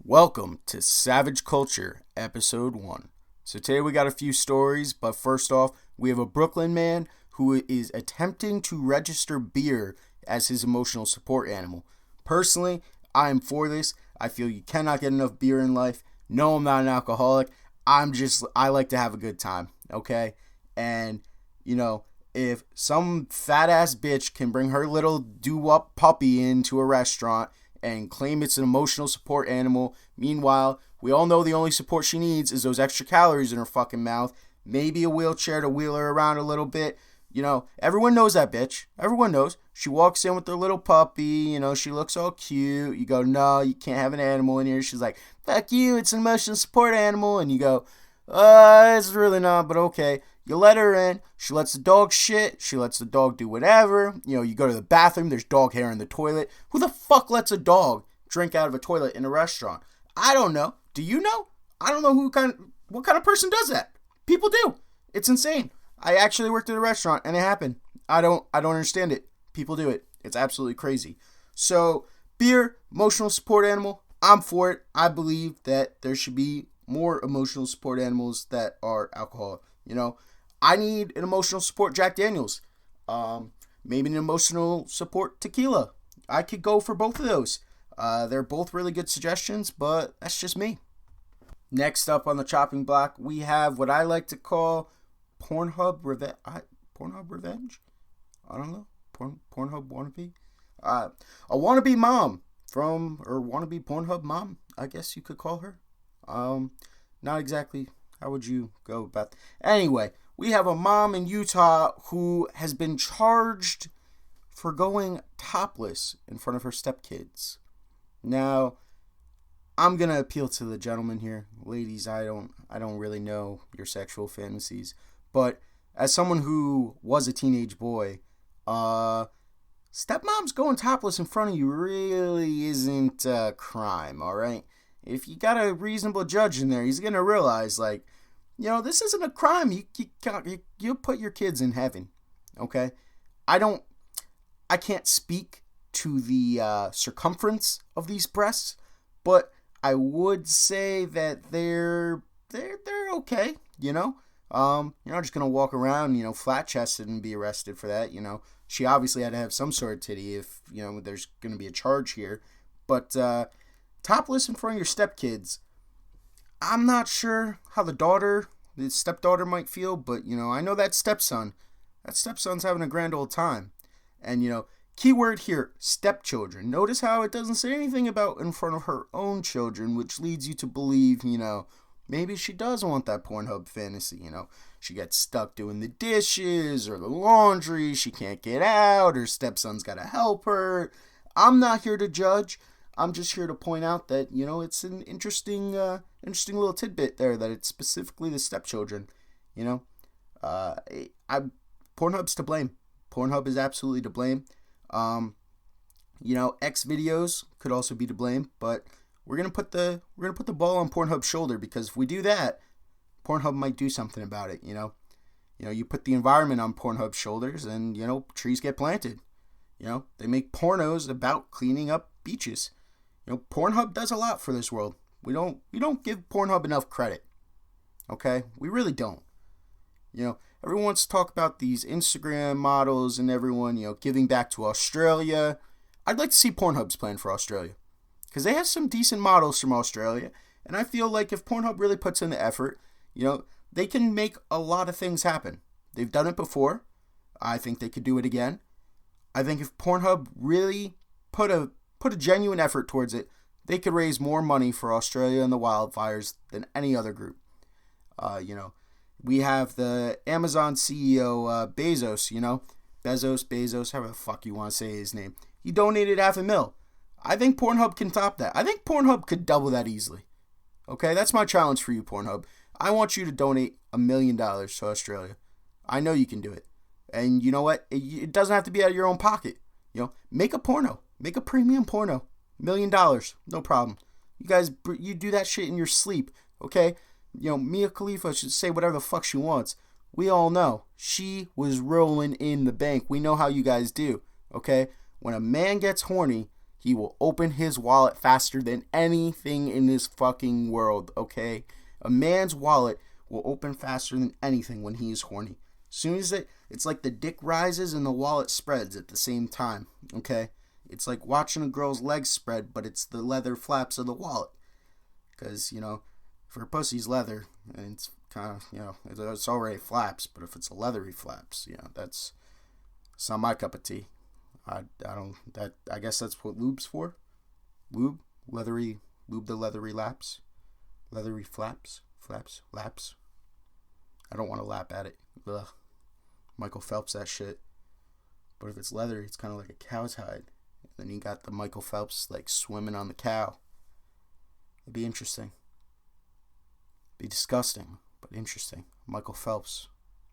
Welcome to Savage Culture, Episode 1. So today we got a few stories, but first off, we have a Brooklyn man who is attempting to register beer as his emotional support animal. Personally, I am for this. I feel you cannot get enough beer in life. No, I'm not an alcoholic. I like to have a good time, okay? And, if some fat ass bitch can bring her little doo-wop puppy into a restaurant and claim it's an emotional support animal. Meanwhile, we all know the only support she needs is those extra calories in her fucking mouth. Maybe a wheelchair to wheel her around a little bit. Everyone knows that bitch. Everyone knows. She walks in with her little puppy. She looks all cute. You go, no, you can't have an animal in here. She's like, fuck you, it's an emotional support animal. And you go, it's really not, but okay. You let her in. She lets the dog shit. She lets the dog do whatever. You go to the bathroom. There's dog hair in the toilet. Who the fuck lets a dog drink out of a toilet in a restaurant? I don't know. Do you know? I don't know what kind of person does that. People do. It's insane. I actually worked at a restaurant and it happened. I don't understand it. People do it. It's absolutely crazy. So, beer, emotional support animal, I'm for it. I believe that there should be more emotional support animals that are alcoholic. I need an emotional support Jack Daniels. Maybe an emotional support tequila. I could go for both of those. They're both really good suggestions, but that's just me. Next up on the chopping block, we have what I like to call Pornhub revenge. Pornhub revenge? I don't know. Pornhub wannabe? A wannabe mom or wannabe Pornhub mom, I guess you could call her. Not exactly. How would you go about that? Anyway, we have a mom in Utah who has been charged for going topless in front of her stepkids. Now, I'm going to appeal to the gentleman here. Ladies, I don't really know your sexual fantasies. But as someone who was a teenage boy, stepmom's going topless in front of you really isn't a crime, all right? If you got a reasonable judge in there, he's going to realize, this isn't a crime. You put your kids in heaven, okay? I can't speak to the circumference of these breasts, but I would say that they're okay, You're not just going to walk around, flat-chested and be arrested for that, She obviously had to have some sort of titty if, there's going to be a charge here. But topless in front of your stepkids, I'm not sure how the stepdaughter might feel, but, I know that stepson's having a grand old time. And, keyword here, stepchildren. Notice how it doesn't say anything about in front of her own children, which leads you to believe, maybe she does want that Pornhub fantasy, She gets stuck doing the dishes or the laundry, she can't get out, her stepson's got to help her. I'm not here to judge. I'm just here to point out that, it's an interesting little tidbit there that it's specifically the stepchildren, Pornhub's to blame. Pornhub is absolutely to blame. X videos could also be to blame, but we're gonna put the ball on Pornhub's shoulder, because if we do that, Pornhub might do something about it. You put the environment on Pornhub's shoulders, and trees get planted. They make pornos about cleaning up beaches. Pornhub does a lot for this world. We don't give Pornhub enough credit. Okay, we really don't. Everyone wants to talk about these Instagram models and everyone, giving back to Australia. I'd like to see Pornhub's plan for Australia, because they have some decent models from Australia, and I feel like if Pornhub really puts in the effort, they can make a lot of things happen. They've done it before. I think they could do it again. I think if Pornhub really put a genuine effort towards it, they could raise more money for Australia and the wildfires than any other group. We have the Amazon CEO, Bezos, Bezos, however the fuck you want to say his name. He donated $500,000. I think Pornhub can top that. I think Pornhub could double that easily. Okay, that's my challenge for you, Pornhub. I want you to donate $1 million to Australia. I know you can do it. And you know what? It doesn't have to be out of your own pocket. Make a porno. Make a premium porno. $1 million. No problem. You guys, you do that shit in your sleep. Okay? Mia Khalifa should say whatever the fuck she wants. We all know. She was rolling in the bank. We know how you guys do. Okay? When a man gets horny, He will open his wallet faster than anything in this fucking world, okay? A man's wallet will open faster than anything when he is horny. As soon as it's like the dick rises and the wallet spreads at the same time, okay? It's like watching a girl's legs spread, but it's the leather flaps of the wallet. Because, if her pussy's leather, and it's kind of, it's already flaps, but if it's a leathery flaps, that's not my cup of tea. I guess that's what lube's for. Lube the leathery laps. Leathery flaps. Laps. I don't want to lap at it. Ugh. Michael Phelps that shit. But if it's leathery, it's kind of like a cow's hide. And then you got the Michael Phelps like swimming on the cow. It'd be interesting. Be disgusting, but interesting. Michael Phelps,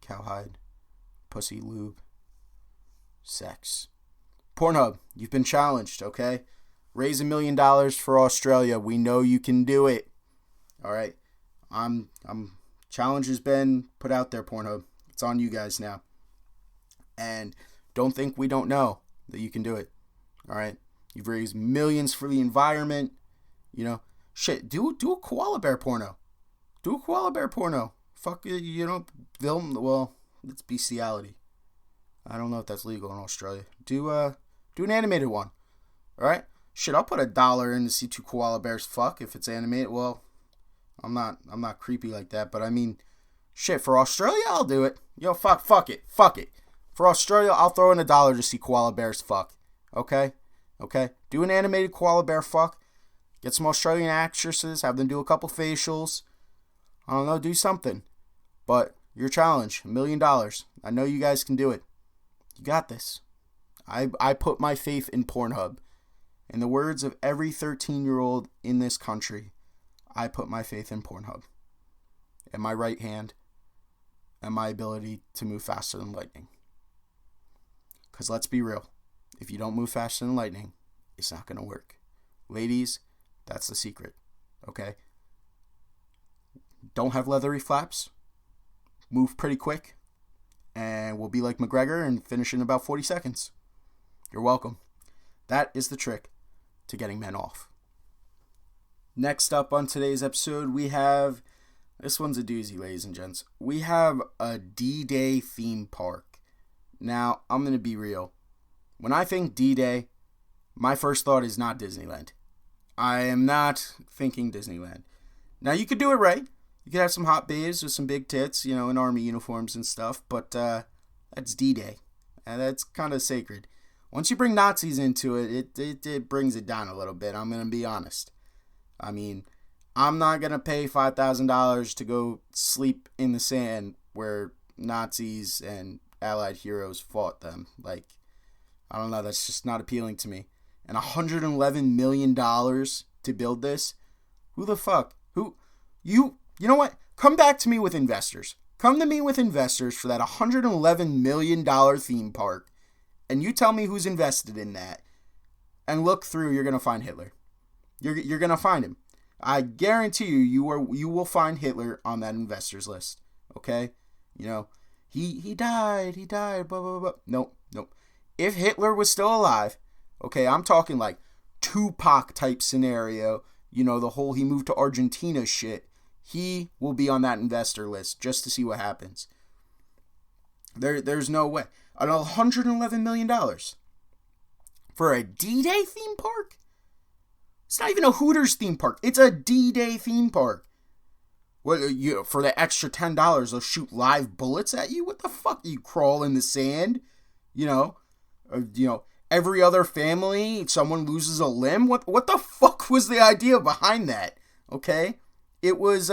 cowhide, pussy lube, sex. Pornhub, you've been challenged, okay? Raise $1 million for Australia. We know you can do it. All right. Challenge has been put out there, Pornhub. It's on you guys now. And don't think we don't know that you can do it. All right. You've raised millions for the environment. Shit. Do a koala bear porno. Do a koala bear porno. Fuck it. Film. Well, it's bestiality. I don't know if that's legal in Australia. Do an animated one. All right. Shit. I'll put $1 in to see 2 koala bears fuck if it's animated. Well, I'm not creepy like that, but I mean, shit, for Australia, I'll do it. Fuck it. For Australia, I'll throw in $1 to see koala bears fuck. Okay? Do an animated koala bear fuck. Get some Australian actresses, have them do a couple facials. I don't know, do something. But your challenge, $1 million. I know you guys can do it. You got this. I put my faith in Pornhub. In the words of every 13-year-old in this country, I put my faith in Pornhub. And my right hand and my ability to move faster than lightning. Because let's be real. If you don't move faster than lightning, it's not going to work. Ladies, that's the secret. Okay? Don't have leathery flaps. Move pretty quick. And we'll be like McGregor and finish in about 40 seconds. You're welcome. That is the trick to getting men off. Next up on today's episode, we have... This one's a doozy, ladies and gents. We have a D-Day theme park. Now, I'm going to be real. When I think D-Day, my first thought is not Disneyland. I am not thinking Disneyland. Now, you could do it right. You could have some hot babes with some big tits, in army uniforms and stuff, but that's D-Day. And that's kind of sacred. Once you bring Nazis into it, it brings it down a little bit, I'm going to be honest. I mean, I'm not going to pay $5,000 to go sleep in the sand where Nazis and Allied heroes fought them. Like, I don't know, that's just not appealing to me. And $111 million to build this? Who the fuck? You know what? Come back to me with investors. Come to me with investors for that $111 million theme park. And you tell me who's invested in that. And look through, you're going to find Hitler. You're going to find him. I guarantee you will find Hitler on that investors list. Okay? He died, blah, blah, blah. Nope. If Hitler was still alive, okay, I'm talking like Tupac type scenario, the whole he moved to Argentina shit, he will be on that investor list just to see what happens. There's no way. $111 million for a D-Day theme park? It's not even a Hooters theme park. It's a D-Day theme park. What, for the extra $10, they'll shoot live bullets at you? What the fuck? You crawl in the sand? Every other family, someone loses a limb? What the fuck was the idea behind that? Okay? It was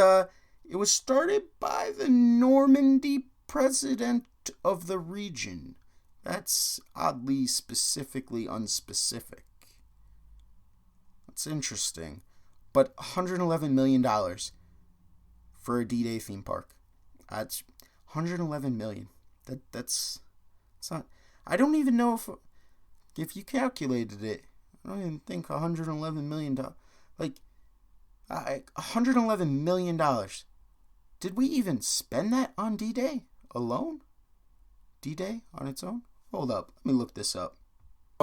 started by the Normandy president of the region. That's oddly specifically unspecific. That's interesting. But $111 million for a D-Day theme park. That's $111 million. That's not... I don't even know if you calculated it. I don't even think $111 million... Like, $111 million. Did we even spend that on D-Day alone? D-Day on its own? Hold up. Let me look this up.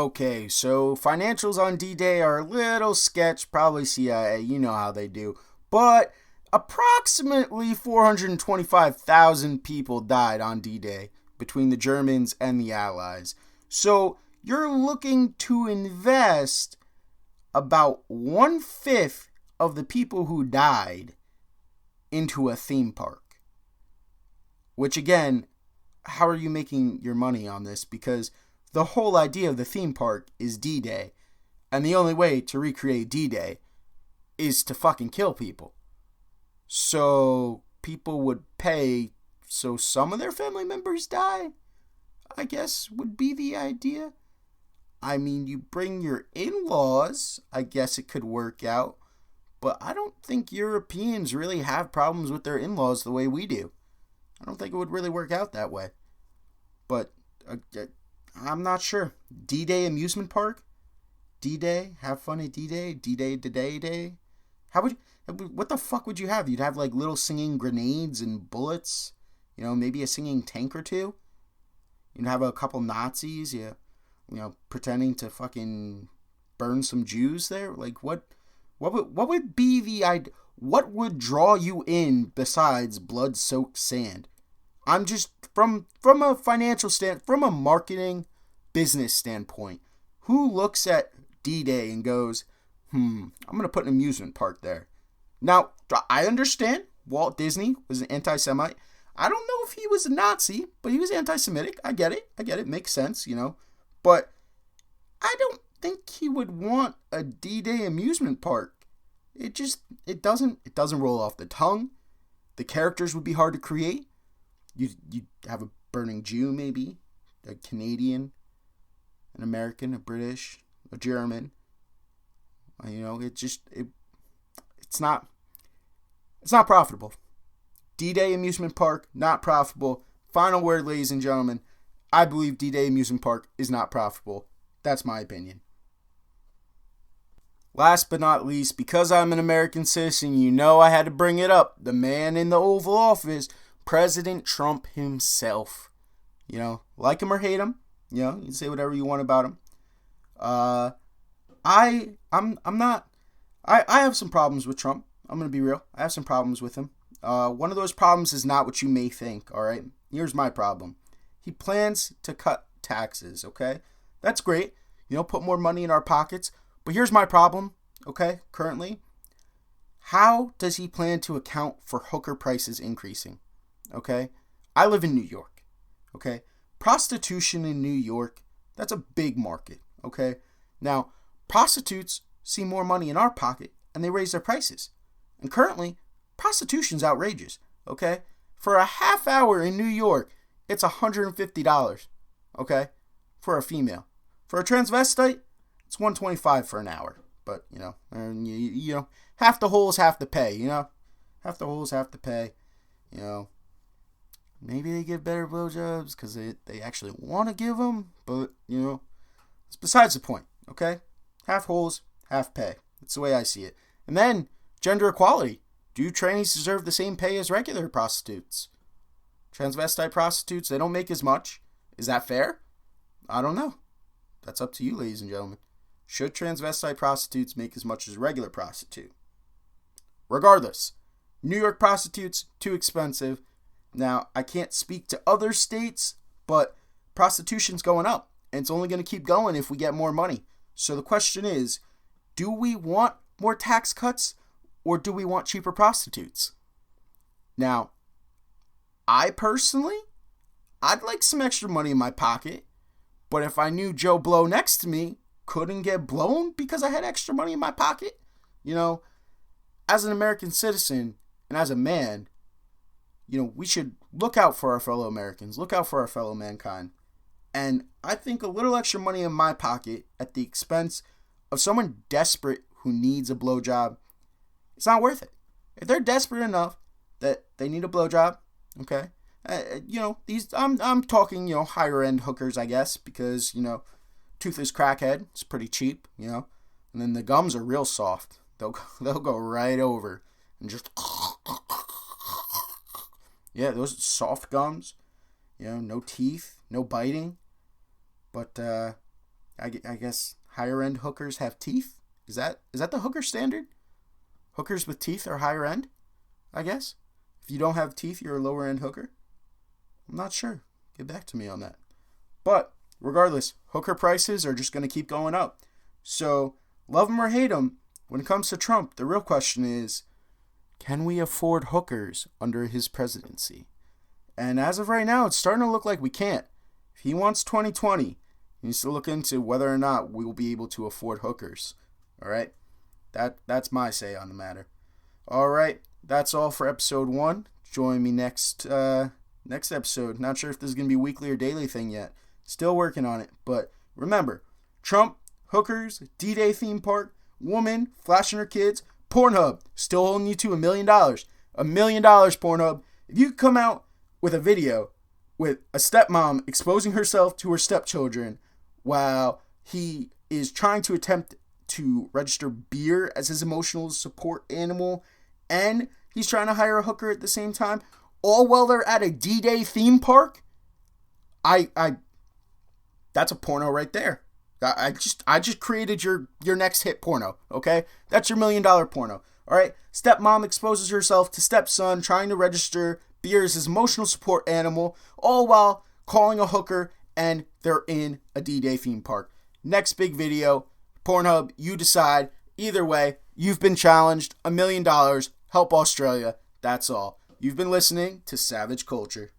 Okay, so financials on D-Day are a little sketch, probably CIA, you know how they do. But approximately 425,000 people died on D-Day between the Germans and the Allies. So you're looking to invest about 1/5 of the people who died into a theme park. Which again, how are you making your money on this? Because the whole idea of the theme park is D-Day. And the only way to recreate D-Day is to fucking kill people. So people would pay so some of their family members die, I guess would be the idea. I mean, you bring your in-laws, I guess it could work out. But I don't think Europeans really have problems with their in-laws the way we do. I don't think it would really work out that way. But I'm not sure. D-Day amusement park? D-Day? Have fun at D-Day? D-Day day? What the fuck would you have? You'd have like little singing grenades and bullets. You know, maybe a singing tank or two. You'd have a couple Nazis, pretending to fucking burn some Jews there. Like what would be the idea? What would draw you in besides blood-soaked sand? I'm just from a financial from a marketing business standpoint, who looks at D-Day and goes, I'm going to put an amusement park there. Now, I understand Walt Disney was an anti-Semite. I don't know if he was a Nazi, but he was anti-Semitic. I get it. Makes sense, But I don't think he would want a D-Day amusement park. It doesn't roll off the tongue. The characters would be hard to create. You'd have a burning Jew, maybe, a Canadian, an American, a British, a German. It's not profitable. D-Day amusement park, not profitable. Final word, ladies and gentlemen. I believe D-Day amusement park is not profitable. That's my opinion. Last but not least, because I'm an American citizen, I had to bring it up. The man in the Oval Office, President Trump himself. Like him or hate him, you can say whatever you want about him. I have some problems with Trump. I'm going to be real. I have some problems with him. One of those problems is not what you may think, all right? Here's my problem. He plans to cut taxes, okay? That's great. Put more money in our pockets. But here's my problem, okay, currently. How does he plan to account for hooker prices increasing, okay? I live in New York, okay? Prostitution in New York, that's a big market, okay? Now, prostitutes see more money in our pocket and they raise their prices. And currently, prostitution's outrageous, okay? For a half hour in New York, it's $150, okay, for a female. For a transvestite, it's $125 for an hour. But, half the holes have to pay, Half the holes have to pay, Maybe they give better blowjobs because they actually want to give them. But, it's besides the point, okay? Half holes, half pay. That's the way I see it. And then, gender equality. Do trannies deserve the same pay as regular prostitutes? Transvestite prostitutes, they don't make as much. Is that fair? I don't know. That's up to you, ladies and gentlemen. Should transvestite prostitutes make as much as a regular prostitute? Regardless, New York prostitutes, too expensive. Now, I can't speak to other states, but prostitution's going up. And it's only going to keep going if we get more money. So the question is, do we want more tax cuts or do we want cheaper prostitutes? Now, I'd like some extra money in my pocket. But if I knew Joe Blow next to me couldn't get blown because I had extra money in my pocket, as an American citizen and as a man, we should look out for our fellow Americans, look out for our fellow mankind. And I think a little extra money in my pocket at the expense of someone desperate who needs a blowjob, it's not worth it. If they're desperate enough that they need a blowjob, okay, I'm talking, higher end hookers, I guess, because, toothless crackhead, it's pretty cheap, and then the gums are real soft. They'll go right over and just, yeah, those soft gums, no teeth, no biting. But I guess higher end hookers have teeth. Is that the hooker standard? Hookers with teeth are higher end, I guess. If you don't have teeth, you're a lower end hooker. I'm not sure. Get back to me on that. But regardless, hooker prices are just going to keep going up. So love him or hate him, when it comes to Trump, the real question is, can we afford hookers under his presidency? And as of right now, it's starting to look like we can't. If he wants 2020, he needs to look into whether or not we will be able to afford hookers. All right? That's my say on the matter. All right, that's all for episode 1. Join me next episode. Not sure if this is going to be a weekly or daily thing yet. Still working on it. But remember, Trump, hookers, D-Day theme park, woman, flashing her kids, Pornhub, still holding you to $1 million. $1 million, Pornhub. If you come out with a video with a stepmom exposing herself to her stepchildren while he is trying to attempt to register beer as his emotional support animal, and he's trying to hire a hooker at the same time, all while they're at a D-Day theme park, that's a porno right there. I just created your next hit porno, okay? That's your $1 million porno, all right? Stepmom exposes herself to stepson trying to register beer as his emotional support animal, all while calling a hooker, and they're in a D-Day theme park. Next big video, Pornhub, you decide. Either way, you've been challenged. $1 million. Help Australia. That's all. You've been listening to Savage Culture.